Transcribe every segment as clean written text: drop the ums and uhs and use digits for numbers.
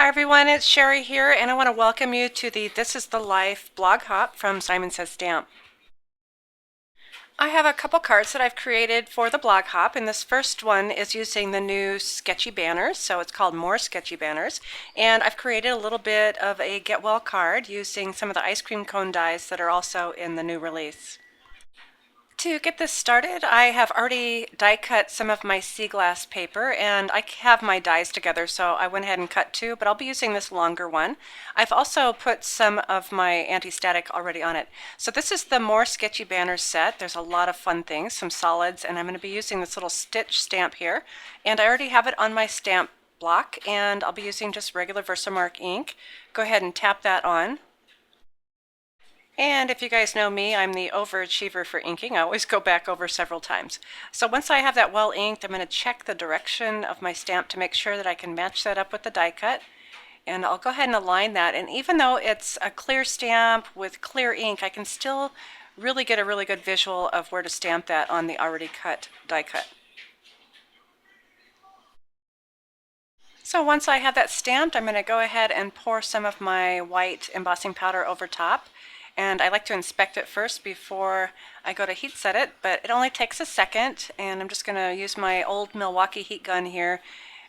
Hi everyone, it's Shari here, and I want to welcome you to the This is the Life blog hop from Simon Says Stamp. I have a couple cards that I've created for the blog hop, and this first one is using the new sketchy banners, so it's called More Sketchy Banners. And I've created a little bit of a get well card using some of the ice cream cone dies that are also in the new release. To get this started, I have already die cut some of my sea glass paper, and I have my dies together, so I went ahead and cut two, but I'll be using this longer one. I've also put some of my anti-static already on it. So this is the More Sketchy Banners set. There's a lot of fun things, some solids, and I'm going to be using this little stitch stamp here. And I already have it on my stamp block, and I'll be using just regular Versamark ink. Go ahead and tap that on. And if you guys know me, I'm the overachiever for inking. I always go back over several times. So once I have that well inked, I'm going to check the direction of my stamp to make sure that I can match that up with the die cut. And I'll go ahead and align that. And even though it's a clear stamp with clear ink, I can still really get a really good visual of where to stamp that on the already cut die cut. So once I have that stamped, I'm going to go ahead and pour some of my white embossing powder over top. And I like to inspect it first before I go to heat set it, but it only takes a second, and I'm just going to use my old Milwaukee heat gun here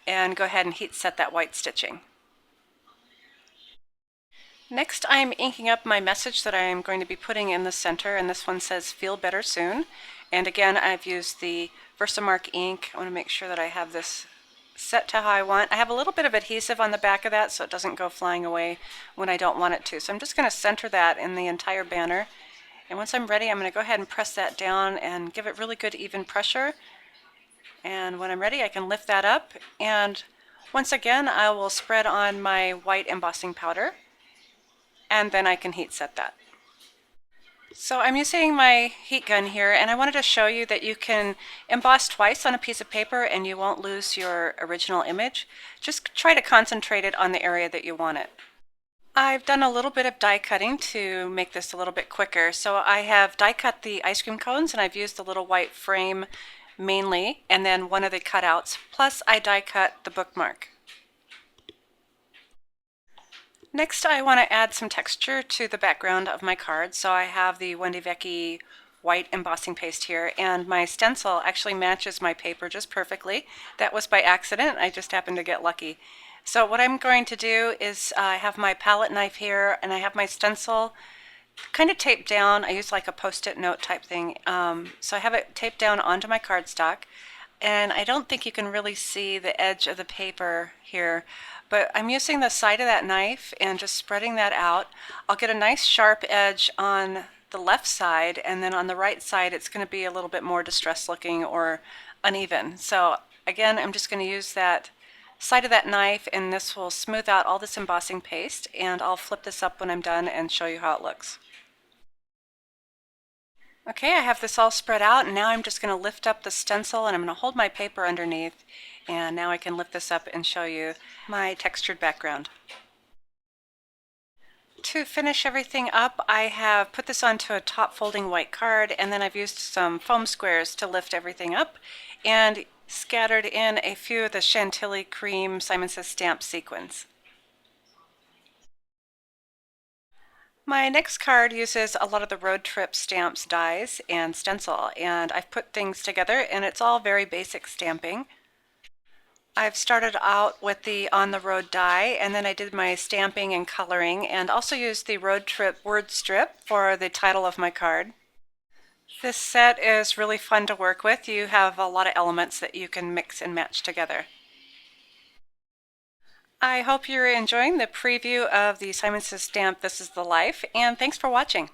and go ahead and heat set that white stitching. Next, I'm inking up my message that I'm going to be putting in the center, and this one says "Feel Better Soon." And again, I've used the Versamark ink. I want to make sure that I have this set to how I want. I have a little bit of adhesive on the back of that so it doesn't go flying away when I don't want it to. So I'm just going to center that in the entire banner. And once I'm ready, I'm going to go ahead and press that down and give it really good even pressure. And when I'm ready, I can lift that up. And once again, I will spread on my white embossing powder. And then I can heat set that. So I'm using my heat gun here, and I wanted to show you that you can emboss twice on a piece of paper and you won't lose your original image. Just try to concentrate it on the area that you want it. I've done a little bit of die cutting to make this a little bit quicker. So I have die cut the ice cream cones, and I've used the little white frame mainly, and then one of the cutouts, plus I die cut the bookmark. Next, I want to add some texture to the background of my card. So I have the Wendy Vecchi white embossing paste here, and my stencil actually matches my paper just perfectly. That was by accident. I just happened to get lucky. So what I'm going to do is I have my palette knife here, and I have my stencil kind of taped down. I use like a post-it note type thing. So I have it taped down onto my cardstock. And I don't think you can really see the edge of the paper here, but I'm using the side of that knife and just spreading that out. I'll get a nice sharp edge on the left side, and then on the right side it's going to be a little bit more distressed looking or uneven. So again, I'm just going to use that side of that knife, and this will smooth out all this embossing paste, and I'll flip this up when I'm done and show you how it looks. Okay, I have this all spread out, and now I'm just going to lift up the stencil, and I'm going to hold my paper underneath, and now I can lift this up and show you my textured background. To finish everything up, I have put this onto a top folding white card, and then I've used some foam squares to lift everything up, and scattered in a few of the Chantilly Cream Simon Says Stamp sequins. My next card uses a lot of the road trip stamps, dies, and stencil, and I've put things together, and it's all very basic stamping. I've started out with the on the road die, and then I did my stamping and coloring, and also used the road trip word strip for the title of my card. This set is really fun to work with. You have a lot of elements that you can mix and match together. I hope you're enjoying the preview of the Simon Says Stamp This is the Life, and thanks for watching.